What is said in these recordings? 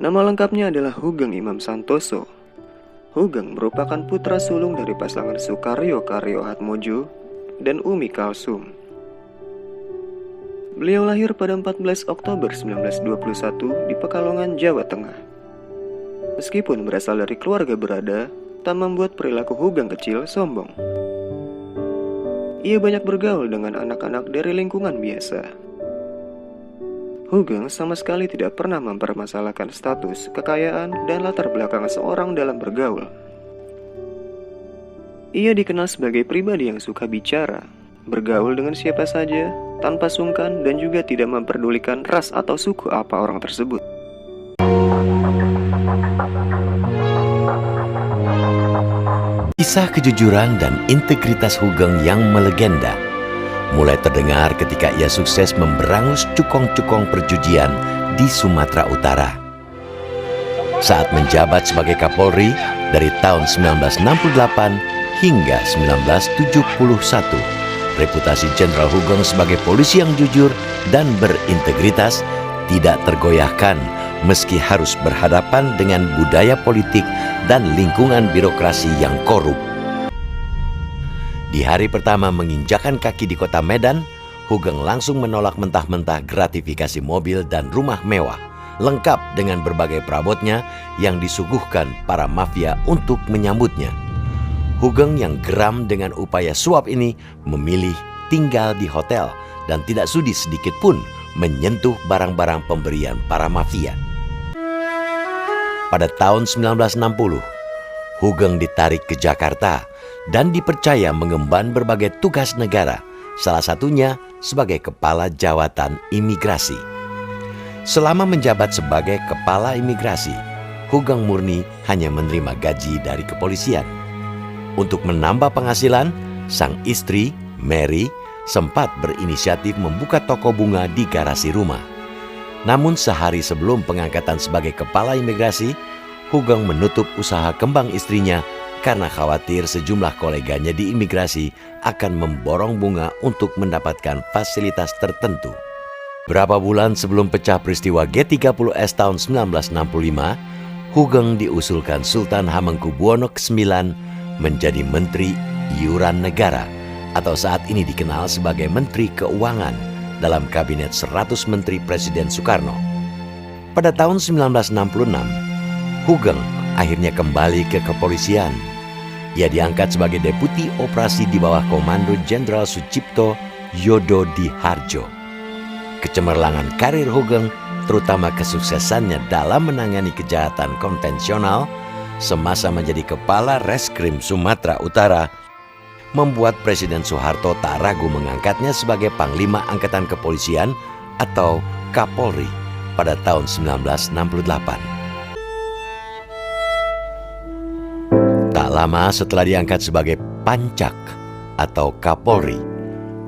Nama lengkapnya adalah Hugeng Imam Santoso. Hugeng merupakan putra sulung dari pasangan Sukaryo Karyo Hatmojo dan Umi Kalsum. Beliau lahir pada 14 Oktober 1921 di Pekalongan, Jawa Tengah. Meskipun berasal dari keluarga berada, tak membuat perilaku Hugeng kecil sombong. Ia banyak bergaul dengan anak-anak dari lingkungan biasa. Hugeng sama sekali tidak pernah mempermasalahkan status, kekayaan, dan latar belakang seorang dalam bergaul. Ia dikenal sebagai pribadi yang suka bicara, bergaul dengan siapa saja, tanpa sungkan dan juga tidak memperdulikan ras atau suku apa orang tersebut. Kisah kejujuran dan integritas Hugeng yang melegenda mulai terdengar ketika ia sukses memberangus cukong-cukong perjudian di Sumatera Utara. Saat menjabat sebagai Kapolri dari tahun 1968 hingga 1971, reputasi Jenderal Hugeng sebagai polisi yang jujur dan berintegritas tidak tergoyahkan meski harus berhadapan dengan budaya politik dan lingkungan birokrasi yang korup. Di hari pertama menginjakan kaki di kota Medan, Hugeng langsung menolak mentah-mentah gratifikasi mobil dan rumah mewah, lengkap dengan berbagai perabotnya yang disuguhkan para mafia untuk menyambutnya. Hugeng yang geram dengan upaya suap ini memilih tinggal di hotel dan tidak sudi sedikit pun menyentuh barang-barang pemberian para mafia. Pada tahun 1960, Hugeng ditarik ke Jakarta dan dipercaya mengemban berbagai tugas negara, salah satunya sebagai Kepala Jawatan Imigrasi. Selama menjabat sebagai Kepala Imigrasi, Hugeng murni hanya menerima gaji dari kepolisian. Untuk menambah penghasilan, sang istri, Mary, sempat berinisiatif membuka toko bunga di garasi rumah. Namun sehari sebelum pengangkatan sebagai Kepala Imigrasi, Hugeng menutup usaha kembang istrinya karena khawatir sejumlah koleganya di imigrasi akan memborong bunga untuk mendapatkan fasilitas tertentu. Berapa bulan sebelum pecah peristiwa G30S tahun 1965, Hugeng diusulkan Sultan Hamengkubuwono IX menjadi Menteri Iuran Negara atau saat ini dikenal sebagai Menteri Keuangan dalam Kabinet 100 Menteri Presiden Soekarno. Pada tahun 1966, Hugeng akhirnya kembali ke kepolisian. Ia diangkat sebagai Deputi Operasi di bawah Komando Jenderal Sucipto Yododiharjo. Kecemerlangan karir Hugeng, terutama kesuksesannya dalam menangani kejahatan konvensional semasa menjadi Kepala Reskrim Sumatera Utara, membuat Presiden Soeharto tak ragu mengangkatnya sebagai Panglima Angkatan Kepolisian atau Kapolri pada tahun 1968. Tak lama setelah diangkat sebagai Pancak atau Kapolri,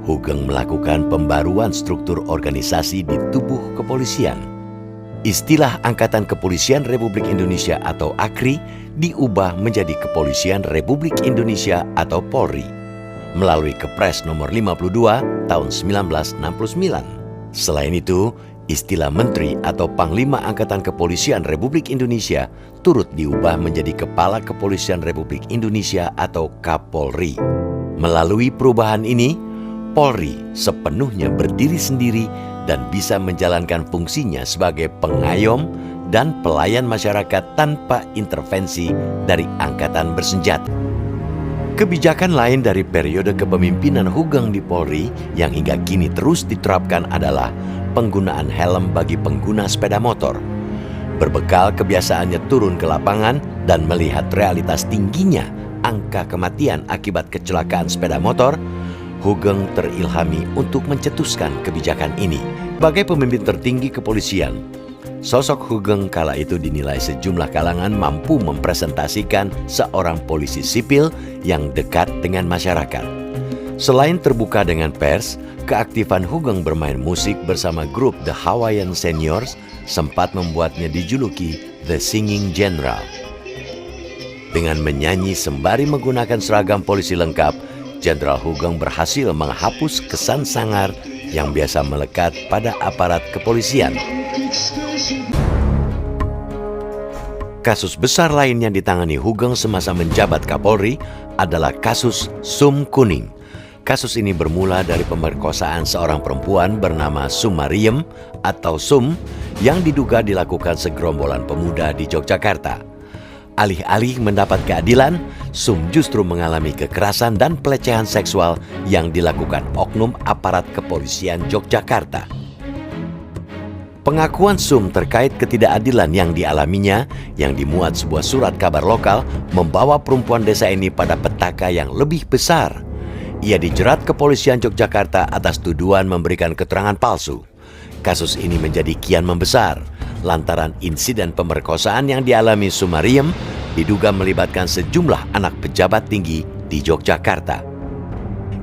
Hugeng melakukan pembaruan struktur organisasi di tubuh kepolisian. Istilah Angkatan Kepolisian Republik Indonesia atau AKRI diubah menjadi Kepolisian Republik Indonesia atau Polri melalui Kepres nomor 52 tahun 1969. Selain itu, istilah Menteri atau Panglima Angkatan Kepolisian Republik Indonesia turut diubah menjadi Kepala Kepolisian Republik Indonesia atau Kapolri. Melalui perubahan ini, Polri sepenuhnya berdiri sendiri dan bisa menjalankan fungsinya sebagai pengayom dan pelayan masyarakat tanpa intervensi dari angkatan bersenjata. Kebijakan lain dari periode kepemimpinan Hugeng di Polri yang hingga kini terus diterapkan adalah penggunaan helm bagi pengguna sepeda motor. Berbekal kebiasaannya turun ke lapangan dan melihat realitas tingginya angka kematian akibat kecelakaan sepeda motor, Hugeng terilhami untuk mencetuskan kebijakan ini. Sebagai pemimpin tertinggi kepolisian, sosok Hugeng kala itu dinilai sejumlah kalangan mampu mempresentasikan seorang polisi sipil yang dekat dengan masyarakat. Selain terbuka dengan pers, keaktifan Hugeng bermain musik bersama grup The Hawaiian Seniors sempat membuatnya dijuluki The Singing General. Dengan menyanyi sembari menggunakan seragam polisi lengkap, Jenderal Hugeng berhasil menghapus kesan sangar yang biasa melekat pada aparat kepolisian. Kasus besar lain yang ditangani Hugeng semasa menjabat Kapolri adalah kasus Sum Kuning. Kasus ini bermula dari pemerkosaan seorang perempuan bernama Sumariem atau Sum yang diduga dilakukan segerombolan pemuda di Yogyakarta. Alih-alih mendapat keadilan, Sum justru mengalami kekerasan dan pelecehan seksual yang dilakukan oknum aparat kepolisian Yogyakarta. Pengakuan Sum terkait ketidakadilan yang dialaminya, yang dimuat sebuah surat kabar lokal, membawa perempuan desa ini pada petaka yang lebih besar. Ia dijerat kepolisian Yogyakarta atas tuduhan memberikan keterangan palsu. Kasus ini menjadi kian membesar, lantaran insiden pemerkosaan yang dialami Sumariem diduga melibatkan sejumlah anak pejabat tinggi di Yogyakarta.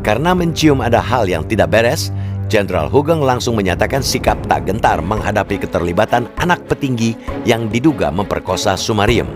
Karena mencium ada hal yang tidak beres, Jenderal Hugeng langsung menyatakan sikap tak gentar menghadapi keterlibatan anak petinggi yang diduga memperkosa Sumariem.